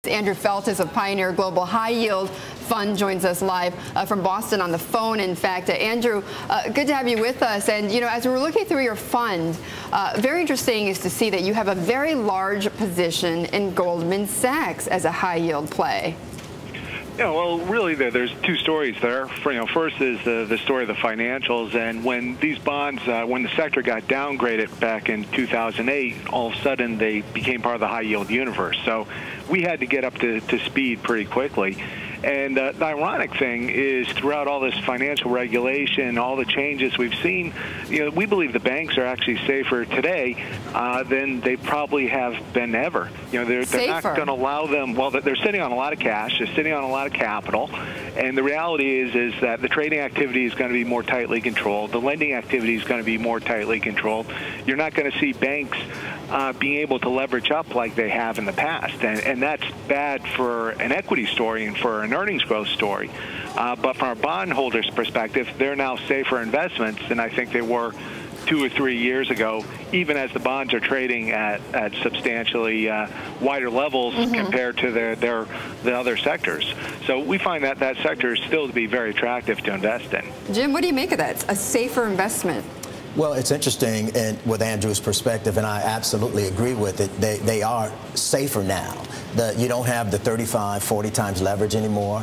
Andrew Feltus of Pioneer Global High Yield Fund joins us live from Boston on the phone. In fact, Andrew, good to have you with us. And, you know, as we're looking through your fund, very interesting is to see that you have a very large position in Goldman Sachs as a high yield play. Yeah, well, really, there's two stories there. First is the story of the financials, and when these bonds, when the sector got downgraded back in 2008, all of a sudden they became part of the high-yield universe. So we had to get up to speed pretty quickly. And the ironic thing is, throughout all this financial regulation, all the changes we've seen, we believe the banks are actually safer today than they probably have been ever. They're not going to allow them. Well, they're sitting on a lot of cash. They're sitting on a lot of capital. And the reality is that the trading activity is going to be more tightly controlled. The lending activity is going to be more tightly controlled. You're not going to see banks being able to leverage up like they have in the past. And that's bad for an equity story and for an earnings growth story. But from a bondholders' perspective, they're now safer investments than I think they were 2 or 3 years ago, even as the bonds are trading at substantially wider levels compared to the other sectors. So we find that sector is still to be very attractive to invest in. Jim, what do you make of that? A safer investment? Well, it's interesting, and with Andrew's perspective, and I absolutely agree with it, they are safer now. You don't have the 35, 40 times leverage anymore.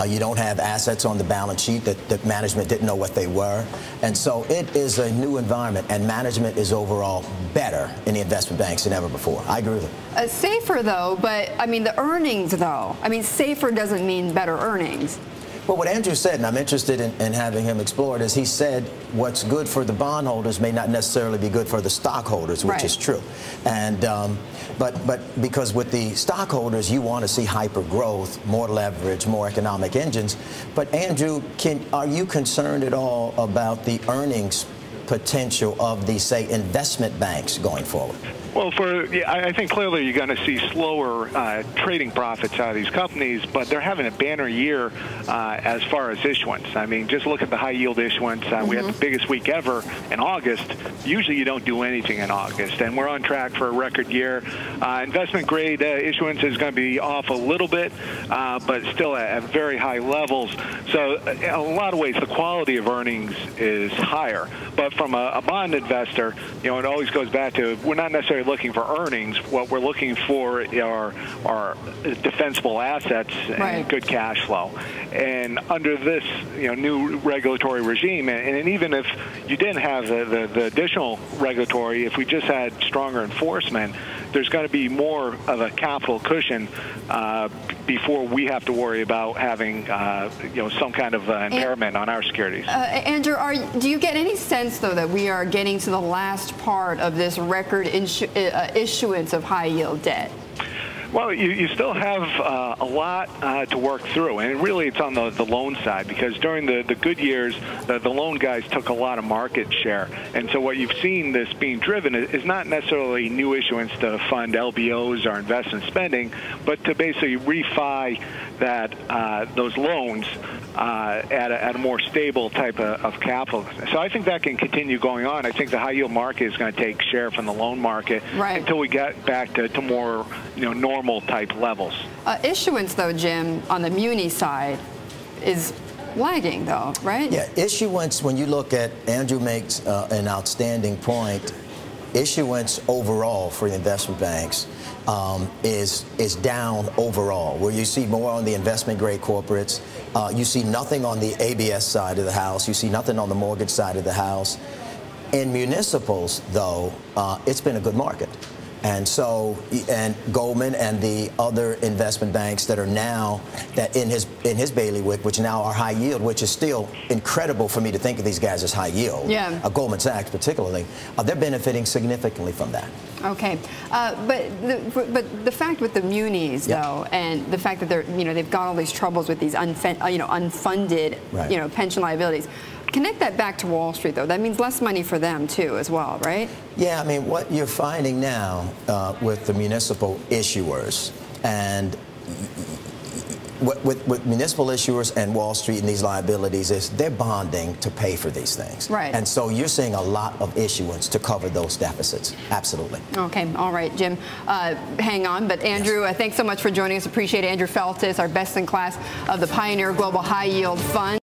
You don't have assets on the balance sheet that management didn't know what they were. And so it is a new environment, and management is overall better in the investment banks than ever before. I agree with it. Safer, though, but, I mean, the earnings, though. I mean, safer doesn't mean better earnings. Well, what Andrew said, and I'm interested in having him explore it, is he said what's good for the bondholders may not necessarily be good for the stockholders, which is true. And but because with the stockholders, you want to see hyper growth, more leverage, more economic engines. But Andrew, are you concerned at all about the earnings potential of the, say, investment banks going forward? Well, I think clearly you're going to see slower trading profits out of these companies, but they're having a banner year as far as issuance. I mean, just look at the high-yield issuance. We had the biggest week ever in August. Usually you don't do anything in August, and we're on track for a record year. Investment-grade issuance is going to be off a little bit, but still at very high levels. So in a lot of ways, the quality of earnings is higher. But from a bond investor, it always goes back to we're not necessarily looking for earnings. What we're looking for are defensible assets and good cash flow. And under this new regulatory regime, and even if you didn't have the additional regulatory, if we just had stronger enforcement, there's going to be more of a capital cushion before we have to worry about having some kind of impairment on our securities. Andrew, do you get any sense, though, that we are getting to the last part of this record issuance of high-yield debt? Well, you still have a lot to work through, and really it's on the loan side, because during the good years, the loan guys took a lot of market share. And so what you've seen this being driven is not necessarily new issuance to fund LBOs or investment spending, but to basically refi those loans at a more stable type of capital. So I think that can continue going on. I think the high-yield market is going to take share from the loan market until we get back to more normal type levels. Issuance, though, Jim, on the muni side is lagging, though, right? Yeah, issuance, when you look at, Andrew makes an outstanding point, issuance overall for the investment banks is down overall, where you see more on the investment-grade corporates. You see nothing on the ABS side of the house. You see nothing on the mortgage side of the house. In municipals, though, it's been a good market. And so, and Goldman and the other investment banks that are now in his bailiwick, which now are high yield, which is still incredible for me to think of these guys as high yield. Yeah. Goldman Sachs, particularly, they're benefiting significantly from that. Okay, but the fact with the munis, though, and the fact that they've got all these troubles with these unfunded pension liabilities. Connect that back to Wall Street, though. That means less money for them, too, as well, right? Yeah, I mean, what you're finding now with the municipal issuers, and with municipal issuers and Wall Street and these liabilities is they're bonding to pay for these things. Right. And so you're seeing a lot of issuance to cover those deficits. Absolutely. Okay. All right, Jim. Hang on. But Andrew, thanks so much for joining us. Appreciate it. Andrew Feltus, our best in class of the Pioneer Global High Yield Fund.